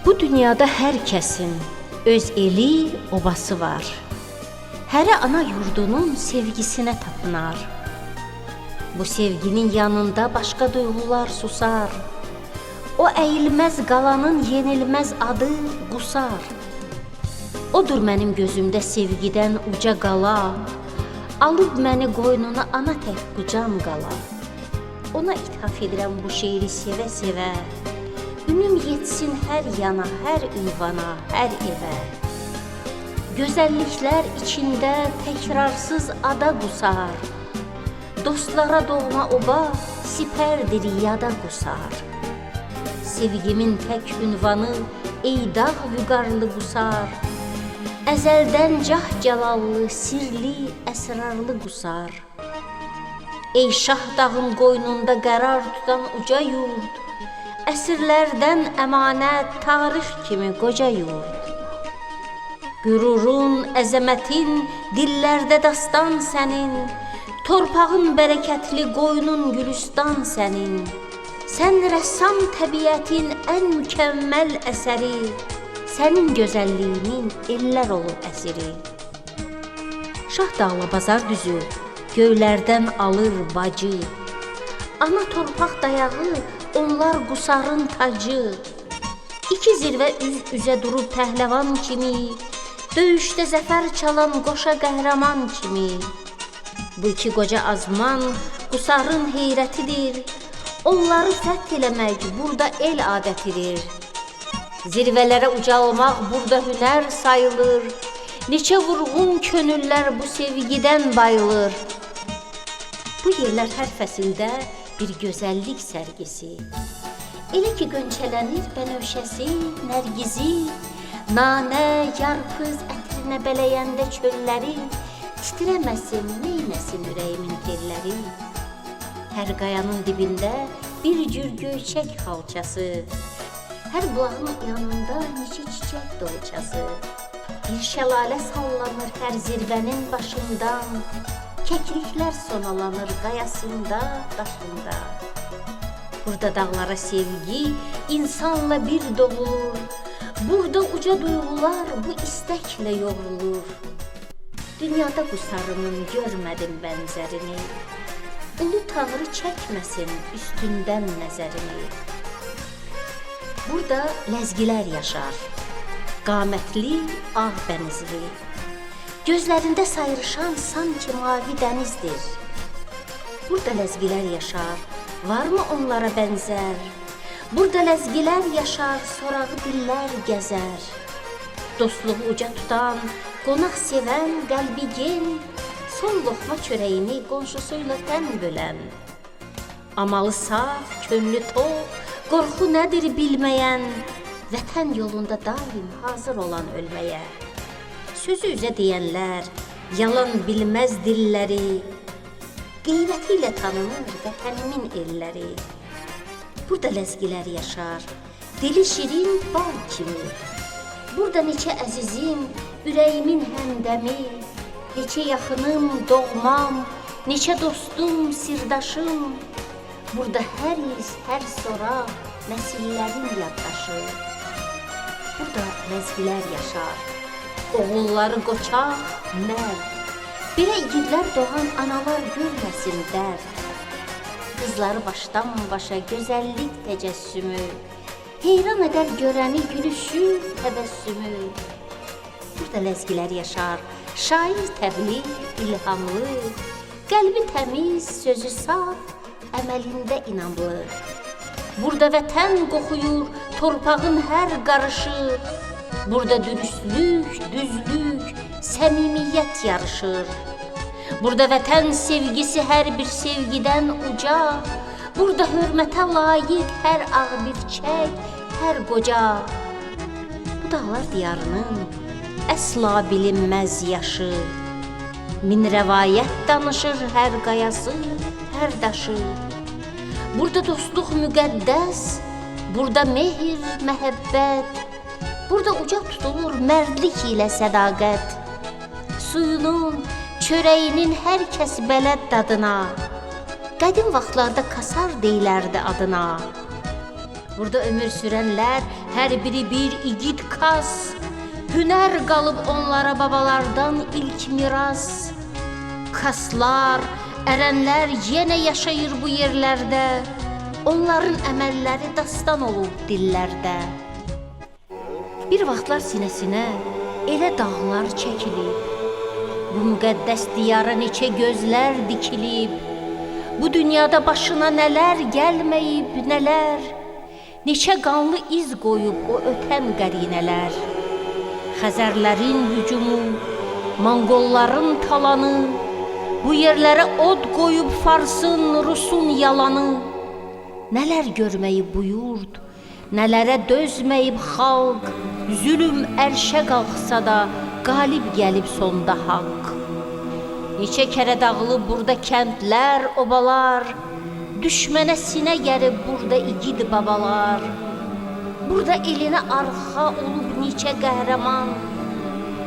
Bu dünyada hər kəsin öz eli, obası var. Hərə ana yurdunun sevgisinə tapınar. Bu sevginin yanında başqa duyğular susar. O əyilməz qalanın yenilməz adı qusar. Odur mənim gözümdə sevgidən uca qala, alıb məni qoynuna ana tək qucam qala. Ona ithaf edirəm bu şeiri sevə-sevə, ünüm yetsin hər yana, hər ünvana, hər evə. Gözəlliklər içində təkrarsız ada qusar, dostlara doğma oba sipərdir yada qusar. Sevgimin tək ünvanı ey dağ vüqarlı qusar, əzəldən cah-cəlallı, sirli, əsrarlı qusar. Ey şah dağın qoynunda qərar tutan uca yurd, əsrlərdən əmanət tarix kimi qoca yurd. Qürurun, əzəmətin, dillərdə dastan sənin, torpağın bərəkətli, qoynun gülüstan sənin. Sən rəssam təbiətin ən mükəmməl əsəri, sənin gözəlliyinin ellər olub əsiri. Şah dağla bazar düzü, göylərdən alır bacı, ana torpaq dayağı, onlar qusarın tacı. İki zirvə üz-üzə durub pəhləvan kimi, döyüşdə zəfər çalan qoşa qəhrəman kimi. Bu iki qoca azman qusarın heyrətidir, onları fəth eləmək burada el adətidir. Zirvələrə ucalmaq burada hünər sayılır, neçə vurğun könüllər bu sevgidən bayılır. Bu yerlər hər fəsildə bir gözəllik sərgisi, elə ki qönçələnir bənövşəsi, nərgizi, nanə, yarpız ətrinə bələyəndə çölləri, titrəməsin, neynəsin ürəyimin telləri. Hər qayanın dibində bir cür göyçək xalçası, hər bulağın yanında neçə çiçək dolçası. Bir şəlalə sallanır hər zirvənin başından, kəkliklər sonalanır qayasında, daşında. Burada dağlara sevgi insanla bir doğulur, burada uca duyğular bu istəklə yoğrulur. Dünyada qusarının görmədim bənzərini, ulu tanrı çəkməsin üstündən nəzərini. Burada ləzgilər yaşar, qamətli, ağ bənizli, gözlərində sayrışan sanki mavi dənizdir. Burada ləzgilər yaşar, varmı onlara bənzər? Burada ləzgilər yaşar, sorağı dillər gəzər. Dostluğu uca tutan, qonaq sevən, qəlbi gen, son loxma çörəyini qonşusuyla tən bölən. Amalı saf, könlü tox, qorxu nədir bilməyən, vətən yolunda daim hazır olan ölməyə. Sözü üzə deyənlər, yalan bilməz dilləri, qeyrəti ilə tanınır vətənimin elləri. Burada ləzgilər yaşar, dili şirin bal kimi. Burada neçə əzizim, ürəyimin həmdəmi, neçə yaxınım, doğmam, neçə dostum, sirdaşım. Burada hər iz, hər sora, nəsillərin yaddaşı. Burada ləzgilər yaşar, oğulları qoçaq, mərd. Belə igidlər doğan analar görməsin dərd. Qızları başdan başa gözəllik təcəssümü, heyran edər görəni gülüşü, təbəssümü. Burada ləzgilər yaşar, şair təbliğ, ilhamlı, qəlbi təmiz, sözü saf, əməlində inamlı. Burada vətən qoxuyur, torpağın hər qarışı. Burada dürüstlük, düzlük, səmimiyyət yarışır. Burada vətən sevgisi hər bir sevgidən uca. Burada hörmətə layiq hər ağ bir çək, hər qoca. Bu dağlar diyarının əsla bilinməz yaşı. Min rəvayət danışır hər qayası, hər daşı. Burada dostluq müqəddəs, burada mehr, məhəbbət. Burada uca tutulur mərdlik ilə sədaqət. Suyunun, çörəyinin hər kəs bələd dadına. Qədim vaxtlarda kasar deyilərdi adına. Burada ömür sürənlər hər biri bir igid kas. Hünər qalıb onlara babalardan ilk miras. Kaslar, ərənlər yenə yaşayır bu yerlərdə. Onların əməlləri dastan olub dillərdə. Bir vaxtlar sinəsinə elə dağlar çəkilib. Bu müqəddəs diyara neçə gözlər dikilib. Bu dünyada başına nələr gəlməyib, nələr. Neçə qanlı iz qoyub o ötən qərinələr. Xəzərlərin hücumu, Monqolların talanı, bu yerlərə od qoyub Farsın, Rusun yalanı. Nələr görməyib bu yurd, nələrə dözməyib xalq. Zülüm ərşə qalxsa da qalib gəlib sonda haqq. Neçə kərə dağılıb burada kəndlər, obalar. Düşmənə sinə gəlib burada igid babalar. Burada elinə arxa olub neçə qəhrəman.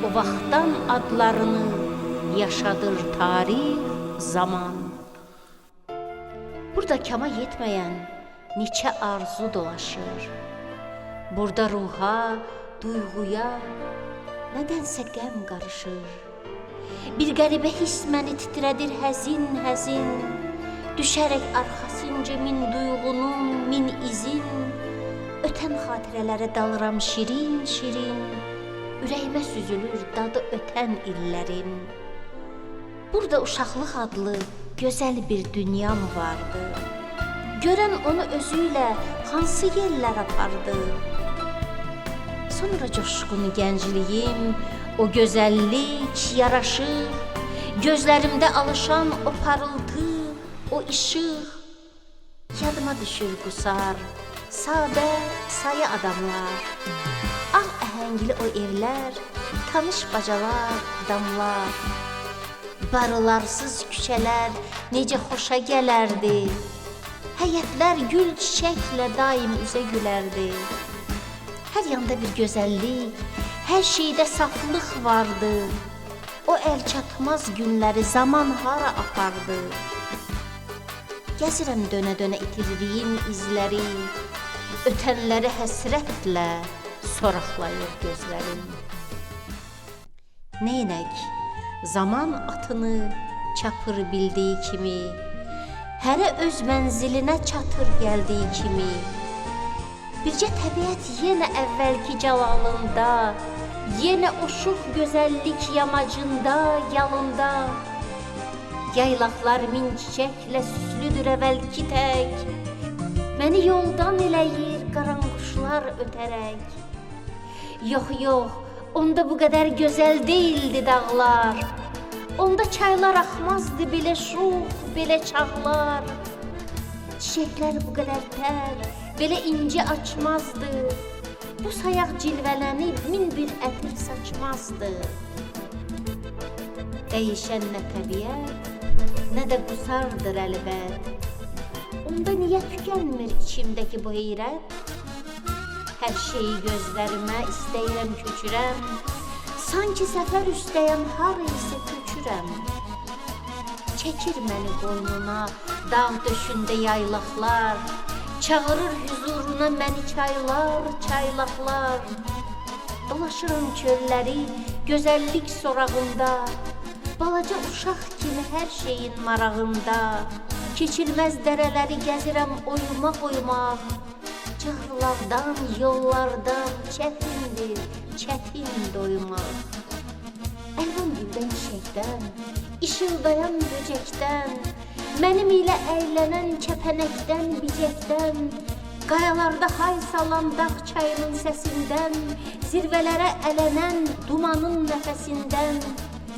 O vaxtdan adlarını yaşadır tarix, zaman. Burada kama yetməyən neçə arzu dolaşır. Burada ruha, duyğuya nədənsə qəm qarışır. Bir qəribə hiss məni titrədir həzin, həzin. Düşərək arxasınca min duyğunun, min izin. Ötən xatirələrə dalıram şirin, şirin. Ürəyimə süzülür dadı ötən illərin. Burada uşaqlıq adlı gözəl bir dünya mı vardı? Görən onu özüylə hansı yerlər apardı? Sonra coşqun gəncliyim, o gözəllik yaraşır. Gözlərimdə alışan o parıltı, o işıq. Yadıma düşür qusar, sadə, saya adamlar. Ağ əhəngli o evlər, tanış bacalar, damlar. Barılarsız küçələr necə xoşa gələrdi. Həyətlər gül çiçəklə daim üzə gülərdi. Hər yanda bir gözəllik, hər şeydə saflıq vardı. O əl çatmaz günləri zaman hara apardı. Gəzirəm dönə-dönə itirdiyim izləri. Ötənləri həsrətlə soraqlayır gözlərim. Neynək, zaman atını çapır bildiyi kimi, hərə öz mənzilinə çatır gəldiyi kimi. Bircə təbiət yenə əvvəlki cəlalında, yenə o şux gözəllik yamacında, yalında. Yaylaqlar min çiçəklə süslüdür əvvəlki tək. Məni yoldan eləyir qaranquşlar ötərək. Yox, yox, onda bu qədər gözəl deyildi dağlar. Onda çaylar axmazdı belə şux, belə çağlar. Çiçəklər bu qədər tər, belə incə açmazdı. Bu sayaq cilvələnib min bir ətir saçmazdı. Dəyişən nə təbiət, nə də qusardır əlbət. Onda niyə tükənmir içimdəki bu heyrət? Hər şeyi gözlərimə istəyirəm köçürəm. Sanki səfər üstəyəm, har isə köçürəm. Çəkir məni qoynuna, dağ döşündə yaylaqlar. Çağırır huzuruna məni çaylar, çaylaqlar. Dolaşırım çölləri gözəllik sorağında. Balaca uşaq kimi hər şeyin marağında. Keçilməz dərələri gəzirəm oymaq-oymaq. Çığırlardan, yollardan çətindir, çətin doymaq. Əlvan güldən çiçəkdən, işıldayan böcəkdən, mənim ilə əylənən kəpənəkdən, bicəkdən, qayalarda hay salan dağ çayının səsindən, zirvələrə ələnən dumanın nəfəsindən,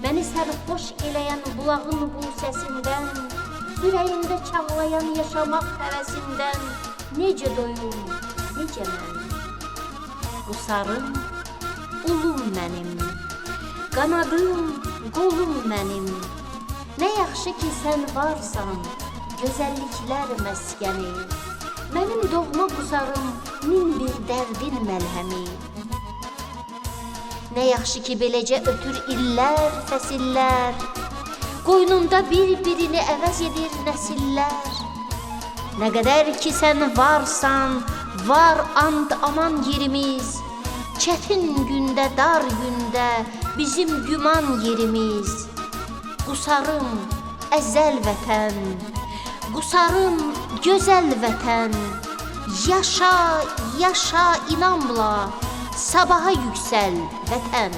məni sərxoş eləyən bulağın bu səsindən, ürəyimdə çağlayan yaşamaq həvəsindən, necə doyum, necə mən? Qusarım, ulum mənim, qanadım, qolum mənim. Nə yaxşı ki sən varsan, gözəlliklər məskəni. Mənim doğma qusarım, min bir dərdin məlhəmi. Nə yaxşı ki beləcə ötür illər, fəsillər. Qoynunda bir-birini əvəz edir nəsillər. Nə qədər ki sən varsan, Var and aman yerimiz, çətin gündə, dar gündə bizim güman yerimiz. Qusarım əzəl vətən, qusarım gözəl vətən. Yaşa, yaşa inamla, sabaha yüksəl vətən.